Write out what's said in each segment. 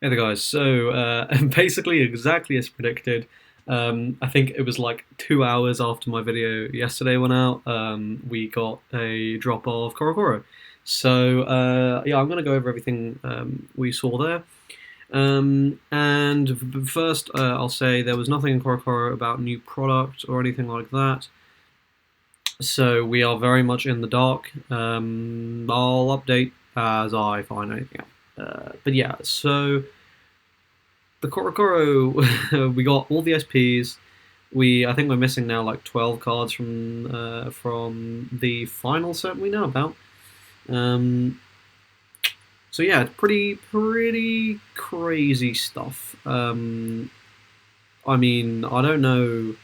Hey there guys, so basically exactly as predicted, I think it was like 2 hours after my video yesterday went out, we got a drop of Corocoro. So yeah, I'm going to go over everything we saw there. And first I'll say there was nothing in Corocoro about new product or anything like that. So we are very much in the dark. I'll update as I find anything out. But yeah, so the Corocoro, we got all the SPs. I think we're missing now like 12 cards from the final set we know about. Um, so yeah, it's pretty crazy stuff. I mean, I don't know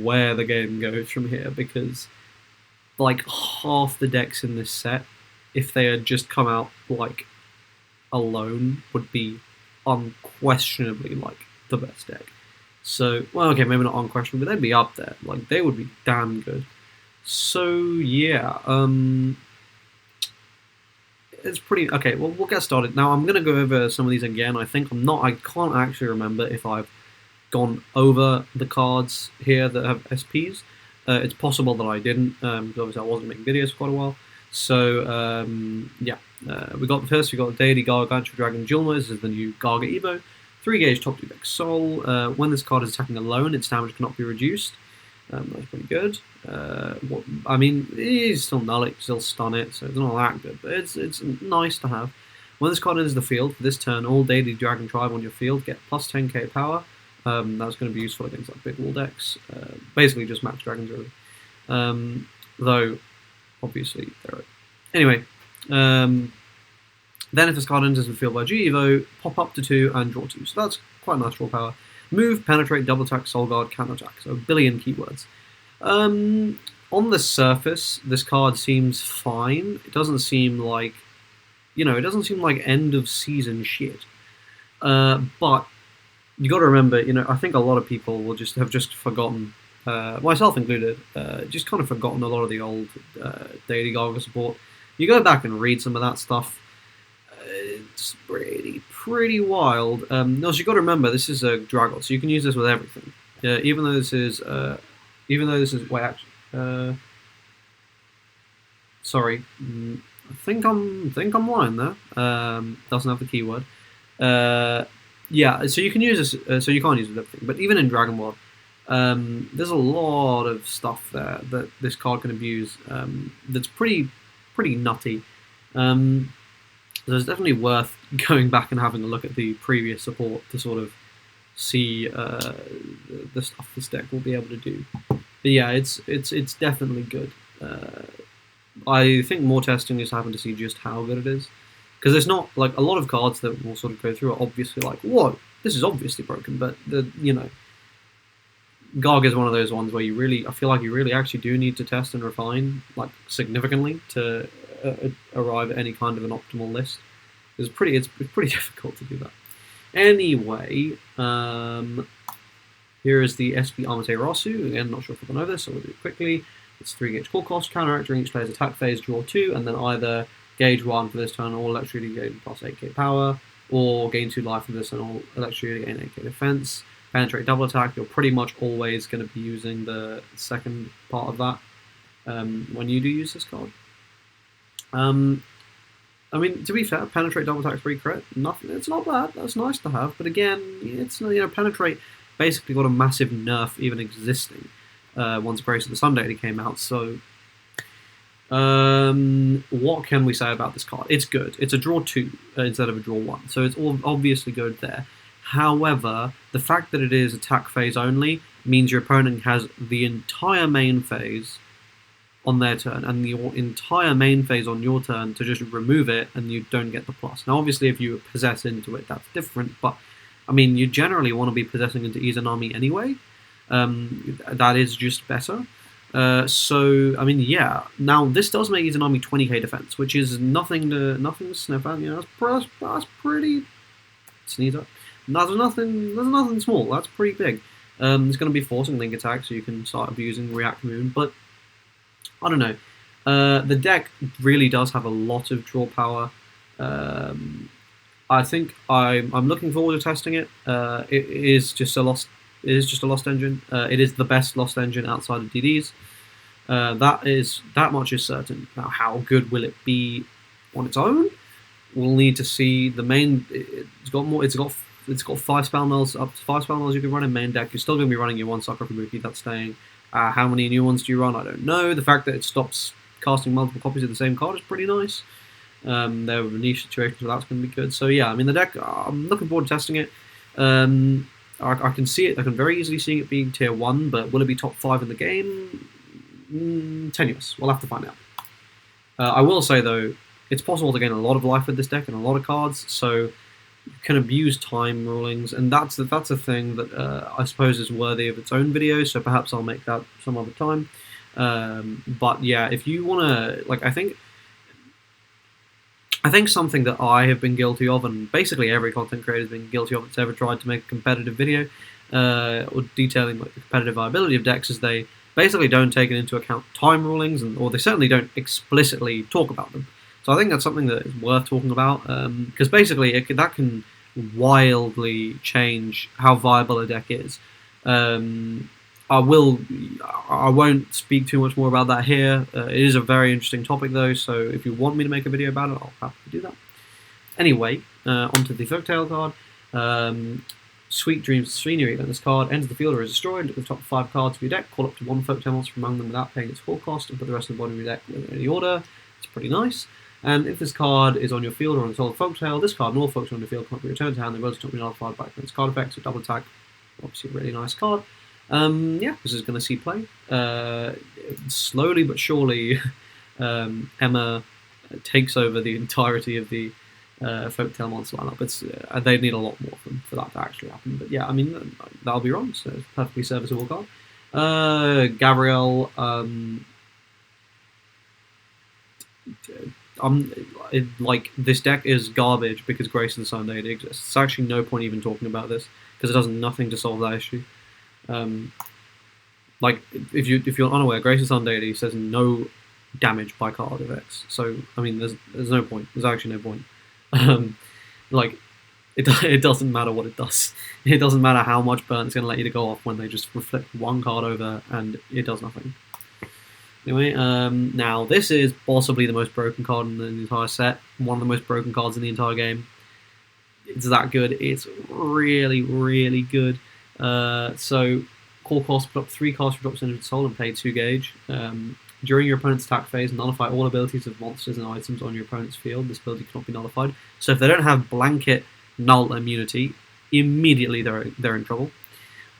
where the game goes from here because like half the decks in this set, if they had just come out like alone, would be unquestionably like the best deck. So, well, okay, maybe not unquestionably, but they'd be up there. Like they would be damn good. So yeah, it's pretty okay. Well, we'll get started now. I'm gonna go over some of these again. I think I'm not. I can't actually remember if I've gone over the cards here that have SPs. It's possible that I didn't, because obviously I wasn't making videos for quite a while. So yeah, we got the Deity Gargantuan Dragon Julma. This is the new Garga Evo. 3 gauge top 2 deck Soul. When this card is attacking alone, its damage cannot be reduced. That's pretty good. I mean, it's still null it, still stun it, so it's not that good, but it's nice to have. When this card enters the field, for this turn, all Deity Dragon Tribe on your field get plus 10k power. That's going to be useful against like big wall decks. Basically just max dragons really. Though, obviously, there are... Anyway, then if this card enters the field by G-Evo, pop up to 2 and draw 2. So that's quite nice draw power. Move, penetrate, double attack, soul guard, counter attack. So a billion keywords. On the surface, this card seems fine. It doesn't seem like, it doesn't seem like end of season shit. But you got to remember, I think a lot of people will just forgotten, myself included, just kind of forgotten a lot of the old Deity Garga support. You go back and read some of that stuff. It's pretty wild. No, so you got to remember this is a Dragon, so you can use this with everything. Even though this is wait, actually, sorry, I think I'm lying there. Doesn't have the keyword. Yeah, so you can use this. So you can't use it with everything, but even in Dragon World, there's a lot of stuff there that this card can abuse. That's pretty nutty. So it's definitely worth going back and having a look at the previous support to sort of see the stuff this deck will be able to do. But yeah, it's definitely good. I think more testing is having to see just how good it is, because it's not like a lot of cards that we'll sort of go through are obviously like, whoa, this is obviously broken, but Garg is one of those ones where I feel like you really actually do need to test and refine like significantly to arrive at any kind of an optimal list. It's pretty difficult to do that. Anyway, here is the SP Amaterasu. Again, not sure if I know this, so we'll do it quickly. It's 3 gauge core cost, counteract during each player's attack phase, draw 2, and then either gauge 1 for this turn, or electricity gain plus 8k power, or gain 2 life for this turn, or electricity gain 8k defense. Penetrate double attack, you're pretty much always going to be using the second part of that when you do use this card. I mean, to be fair, penetrate double attack 3 crit, nothing. It's not bad. That's nice to have, but again, it's penetrate basically got a massive nerf even existing once Grace of the Sun Deity came out. So, what can we say about this card? It's good. It's a draw 2 instead of a draw 1, so it's obviously good there. However, the fact that it is attack phase only means your opponent has the entire main phase on their turn and your entire main phase on your turn to just remove it, and you don't get the plus. Now, obviously, if you possess into it, that's different, but I mean, you generally want to be possessing into Izanami anyway. That is just better. So, I mean, yeah. Now, this does make Izanami 20k defense, which is nothing to sniff at. That's pretty... Sneeze up. There's nothing small. That's pretty big. It's going to be forcing Link Attack, so you can start abusing React Moon, but I don't know. The deck really does have a lot of draw power. I think I'm looking forward to testing it. It is just a lost. It is just a lost engine. It is the best lost engine outside of DDs. That much is certain. Now, how good will it be on its own? We'll need to see. The main. It's got more. It's got 5 spell mills, up to 5 spell mills you can run in main deck. You're still going to be running your 1 Sakura Kabuki. That's staying. How many new ones do you run? I don't know. The fact that it stops casting multiple copies of the same card is pretty nice. There were niche situations where that's going to be good. So yeah, I mean the deck. I'm looking forward to testing it. I can see it. I can very easily see it being tier 1, but will it be top 5 in the game? Tenuous. We'll have to find out. I will say though, it's possible to gain a lot of life with this deck and a lot of cards. So you can abuse time rulings, and that's a thing that I suppose is worthy of its own video. So perhaps I'll make that some other time. But yeah, if you want to, like, I think something that I have been guilty of, and basically every content creator has been guilty of that's ever tried to make a competitive video, or detailing like the competitive viability of decks, is they basically don't take into account time rulings, or they certainly don't explicitly talk about them. So I think that's something that is worth talking about, because basically that can wildly change how viable a deck is. I won't speak too much more about that here. It is a very interesting topic though, so if you want me to make a video about it, I'll happily do that. Anyway, onto the Folktale card. Sweet Dreams Senior event. This card enters the field or is destroyed. Look at the top 5 cards of your deck. Call up to 1 Folktale monster from among them without paying its full cost, and put the rest of the bottom of your deck in any order. It's pretty nice. And if this card is on your field or on the solid Folktale, this card and all Folktale on your field cannot be returned to hand. The ability cannot be nullified by its card effects or double attack. Obviously, a really nice card. Yeah, this is going to see play. Slowly but surely, Emma takes over the entirety of the Folktale monster lineup. They need a lot more for that to actually happen. But yeah, I mean, that'll be wrong. So it's a perfectly serviceable card. Gabrielle. Like, this deck is garbage because Grace of the Sun Deity exists. It's actually no point even talking about this because it does nothing to solve that issue. Like, if you're unaware, Grace of the Sun Deity says no damage by card effects. So I mean, there's no point. There's actually no point. Like, it doesn't matter what it does. It doesn't matter how much burn it's going to let you to go off when they just reflect 1 card over and it does nothing. Anyway, now this is possibly the most broken card in the entire set. One of the most broken cards in the entire game. It's that good. It's really, really good. So, core cost, put up 3 cards for drop Synergy Soul and pay 2 gauge. During your opponent's attack phase, nullify all abilities of monsters and items on your opponent's field. This ability cannot be nullified. So if they don't have blanket null immunity, immediately they're in trouble.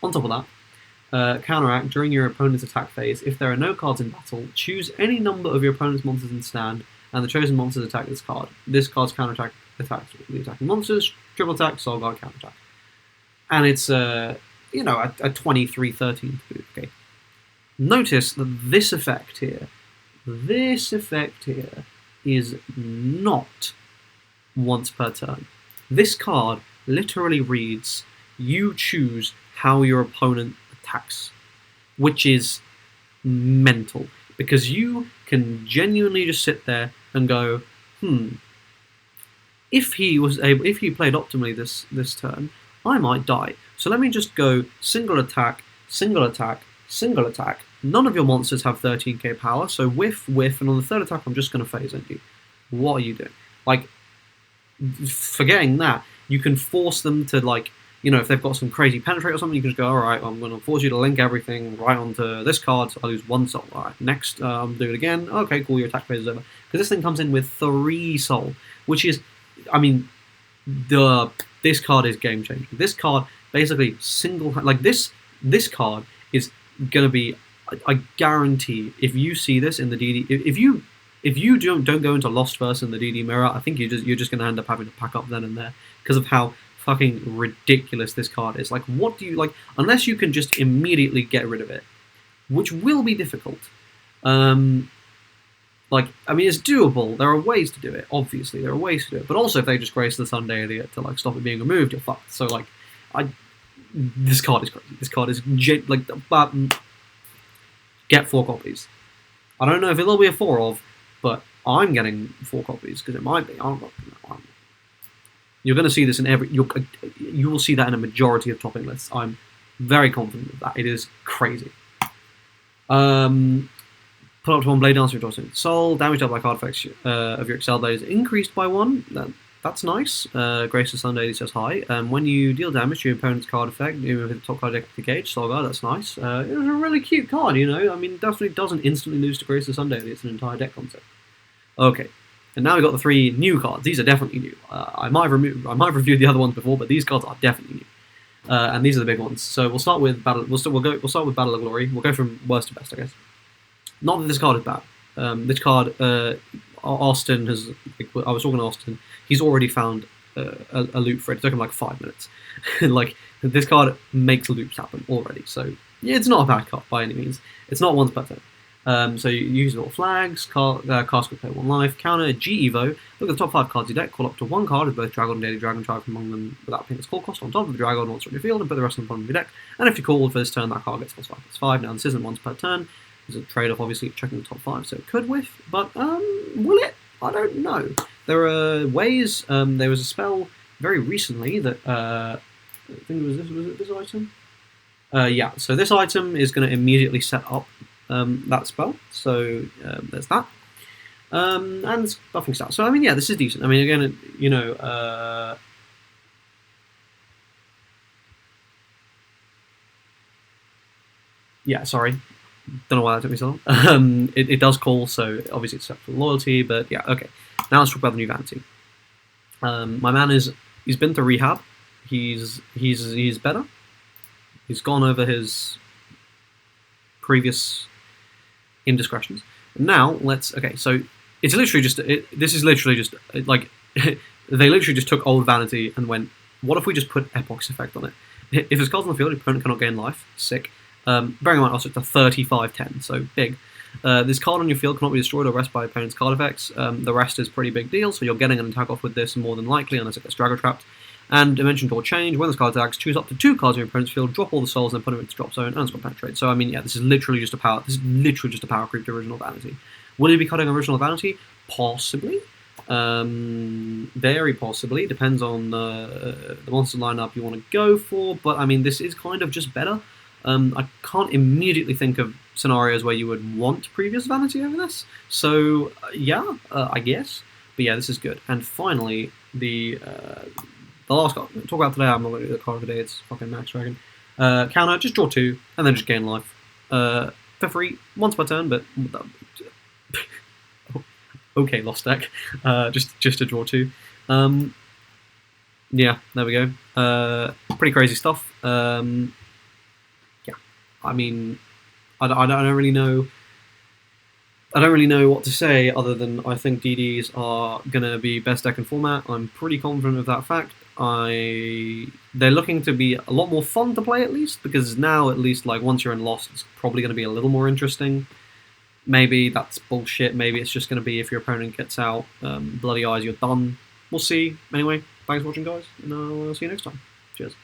On top of that, counteract, during your opponent's attack phase, if there are no cards in battle, choose any number of your opponent's monsters in stand, and the chosen monsters attack this card. This card's counterattack attacks the attacking monsters, triple attack, soul guard, counterattack. And it's a 23-13 move. Okay. Notice that this effect here is not once per turn. This card literally reads, you choose how your opponent attacks, which is mental, because you can genuinely just sit there and go, if he played optimally this turn, I might die. So let me just go single attack, single attack, single attack. None of your monsters have 13k power, so whiff, whiff, and on the 3rd attack I'm just going to phase end you. What are you doing? Like, forgetting that, you can force them to, like, if they've got some crazy penetrate or something, you can just go, alright, I'm going to force you to link everything right onto this card, so I lose 1 soul. Alright, next, do it again. Okay, cool, your attack phase is over. Because this thing comes in with 3 soul, which is, I mean, this card is game changing. This card basically this card is going to be, I guarantee, if you see this in the DD, if you don't go into Lost first in the DD mirror, I think you're just going to end up having to pack up then and there because of how fucking ridiculous this card is. Like, what do you, like, unless you can just immediately get rid of it, which will be difficult. Like, I mean, it's doable. There are ways to do it. Obviously, there are ways to do it. But also, if they just Grace the Sun Deity to, like, stop it being removed, you're fucked. So, like, this card is crazy. This card is get 4 copies. I don't know if it'll be a 4 of, but I'm getting 4 copies because it might be. I'm not. You're going to see this in every. You will see that in a majority of topping lists. I'm very confident of that. It is crazy. Put up to 1 blade dancer your soul. Damage dealt by card effects of your Excel blade is increased by 1. That's nice. Grace of Sunday says hi. When you deal damage to your opponent's card effect, you hit the top card deck of the cage. Solgar, that's nice. It's a really cute card, you know. I mean, definitely doesn't instantly lose to Grace of Sunday. It's an entire deck concept. Okay, and now we've got the 3 new cards. These are definitely new. I might have reviewed the other ones before, but these cards are definitely new. And these are the big ones. So we'll start with Battle. We'll start with Battle of Glory. We'll go from worst to best, I guess. Not that this card is bad. This card, Austin has. I was talking to Austin. He's already found a loop for it. It took him like 5 minutes. Like, this card makes loops happen already. So yeah, it's not a bad card by any means. It's not once per turn. So you use little flags. Cast will pay 1 life. Counter G Evo. Look at the top 5 cards of your deck. Call up to 1 card with both Dragon and Daily Dragon. Try from among them without paying its call cost on top of the Dragon once on your field, and put the rest on the bottom of your deck. And if you call for this turn, that card gets +5/+5. Now this isn't once per turn. There's a trade-off, obviously, checking the top 5, so it could whiff, but will it? I don't know. There are ways. There was a spell very recently that I think was it this item? Yeah. So this item is going to immediately set up that spell. So there's that. And it's buffing stats. So I mean, yeah, this is decent. I mean, again, you know. Yeah, sorry. Don't know why that took me so long. It does call, so obviously it's set for loyalty, but yeah, okay. Now let's talk about the new Vanity. My man he's been to rehab. He's better. He's gone over his previous indiscretions. Now let's so it's literally just this is literally just like they literally just took old Vanity and went, what if we just put Epoch's effect on it? If his card's on the field, your opponent cannot gain life. Sick. Bearing in mind also it's a 35/10, so big. This card on your field cannot be destroyed or rest by opponent's card effects. The rest is pretty big deal, so you're getting an attack off with this more than likely, unless it gets Dragon Trapped. And Dimension Door Change, when this card attacks, choose up to 2 cards in your opponent's field, drop all the souls, and then put them into drop zone, and it's got Penetrate. So I mean, yeah, this is literally just a power creep to original Vanity. Will he be cutting original Vanity? Possibly. Very possibly. Depends on the monster lineup you want to go for, but I mean, this is kind of just better. I can't immediately think of scenarios where you would want previous Vanity over this. So, yeah, I guess. But yeah, this is good. And finally, the last card we'll talk about today, I'm not going to do the card today, it's fucking Max Dragon. Counter, just draw 2, and then just gain life. For free, once per turn, but... okay, lost deck. Just to draw 2. Yeah, there we go. Pretty crazy stuff. I mean, I don't really know. I don't really know what to say other than I think DDs are gonna be best deck in format. I'm pretty confident of that fact. They're looking to be a lot more fun to play at least, because now at least like once you're in Lost, it's probably gonna be a little more interesting. Maybe that's bullshit. Maybe it's just gonna be if your opponent gets out bloody eyes, you're done. We'll see. Anyway, thanks for watching, guys, and I'll see you next time. Cheers.